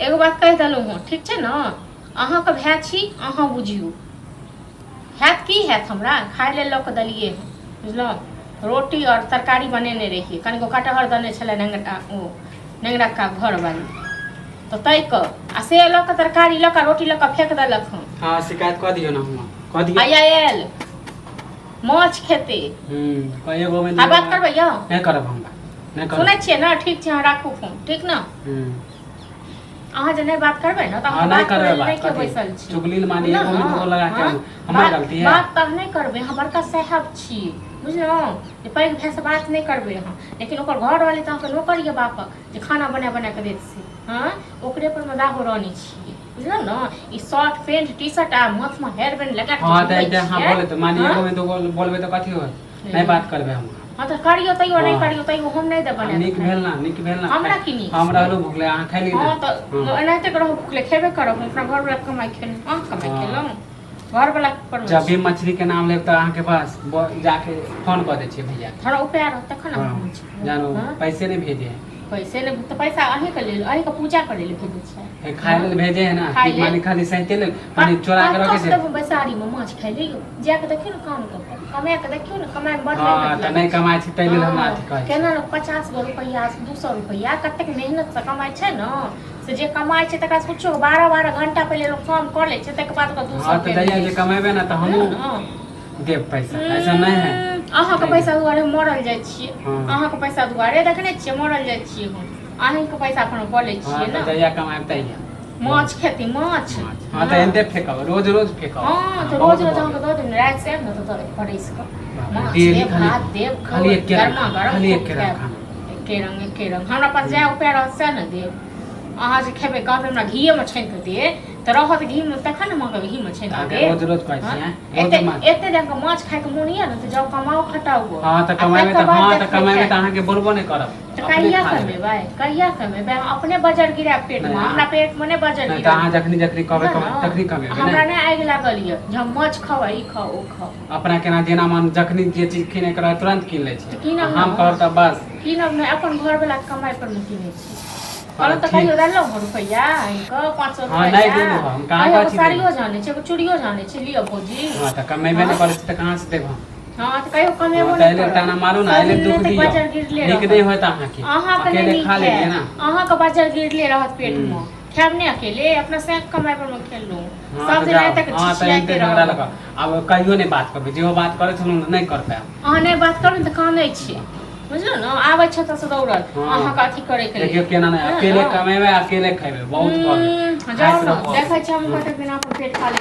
एगो बात कह देलहुँ हँ ठीक छै ने अहाँके भाय छी अहाँ बुझियौ हैत की हैत हमरा खाय लेल लऽ कऽ देलियै बुझलहुँ रोटी और तरकारी बनेने रहिए कनिगो कटहर देने छलै नेंगरक्का घरवाली तो तै क आ से लऽ कऽ तरकारी लऽ कऽ रोटी लऽ कऽ फेंक देलक हँ। हाँ शिकायत कह दियो ना हम कह दियो आयल माछ खेते कहियो गो में बात करबै यौ नहीं करब हम नहीं करब सुनै छियै ने ठीक छै राखू फोन ठीक ने अहाँ जे नहीं बात करबै ना तो हम नहीं बात करबै नहीं के बैसल छी चुगली मानी एगो में दो लगा के हमर गलती है बात तब नहीं करबै हम बड़का साहब छी बुझलहुँ जे पैघ भाई से बात नहीं करबै अहाँ लेकिन ओकर घर वाले तो अहाँके नौकर ये बापक जे खाना बना बना के देत से हाँ ओकरे पर में दाहो रानी छियै बुझलहुँ ना ई शर्ट पैंट टी शर्ट आ माथ में हेयर बैंड लगा के हां त हां बोले तो मानी एगो में दो बोलबे तो कथि हो नहीं बात करबे हम हाँ तो करियो तैयो नहीं करियो तैयो हम नहीं दे बने निक भेल ना हमरा की नी हम रहलो भूखले अहाँ खाइ ली हां तो एनाते करो भूखले खेबे करब अपना घर वाला कमाई खेल हां कमाई खेलम घर वाला पर जब भी मछली के नाम लेब त अहाँ के पास जाके फोन कर दे छी भैया थोड़ा उपाय तखन जानो पैसे नहीं भेजे पैसे ले तो पैसा अहीं के लेल अहीं के पूजा करे ले भेजे छै खाए ले भेजे है ना कि मानी खाली सहिते ले पानी चोरा के रखे छै तब बैसारी में माछ खाइ ले जा के देखियो ना काम कर कमाए के देखियो ना कमाए में बड़ मेहनत त नहीं कमाई छै तै लेल हमरा अथी कहै केना लोग 50 गो रुपया 200 रुपया कतेक मेहनत से कमाई छै ना से जे कमाई छै तकरा सोचो 12 घंटा पहले लोग काम कर ले छै तक बाद का 200 हां त दैया जे कमेबे ना त हमहु देब पैसा ऐसा नहीं है अहाँ के पैसा दुआरे मरल जाय छियै अहाँ के पैसा दुआरे देखने छियै मरल जाय छियै हम अहीं के पैसा अपन बोले छियै ना दैया कमाब दैया माछ खेती माछ हां त एते फेकब रोज फेकब हां तो रोज अहाँ के दो दिन रात से ना तो पड़ेस का माछ देव भात देव खाली एक गरमा गरम खाली एक खाना के रंग हमरा पास जाय उपाय रह से ना देव अहाँ जे खेबे कहबे हमरा घी में छान के दे त रहत घी में तखन हम के घी में छान के दे रोज कहै छी एते जंग माछ खाय के मोन ये ना त जाओ कमाओ खटाओ हां त कमाबे त अहाँ के बोलबो नहीं करब त कहिया कमेबै अपने बजर गिरा पेट में हमरा पेट में नहीं बजर गिरा त अहाँ जखनी कहबे तखनी कमेबै हमरा नहीं आगि लागल ये जे हम माछ खाओ ई खाओ ओ खाओ अपना केना जेना मन जखनी जे चीज किने करे तुरंत किन लै छी हम कहब त बस किनब नहीं अपन घर वाला कमाई पर में किने छी और तो कहियो देलो रुपया इनको 500 रुपया हां नहीं देबो हम कहां का छी साड़ियो जाने छै चूड़ियो जाने छै लियो भौजी हां त कमेबे नहीं करे त कहां से देबो हां तो कहियो कमेबो नहीं पहले टाना मारू ना आइले दुख दियो निक नहीं होता अहाँ के अकेले खा लेलिए ना अहाँ का बाजार गिरले रहत पेट में खाब नहीं अकेले अपना से कमाई पर में खेल लो सब दिन रात तक छिछियाते रह अब कहियो नहीं बात करबे जो बात करे छ नहीं कर पाए अहाँ नहीं बात करू त कानै छी बुझलो ना आबै छ त से दौड़ल अहाँ का अथी करे के देखियो केना नहीं अकेले कमेबे अकेले खाइबे बहुत कर जाओ देखै छी हम कते बिना पर पेट खाली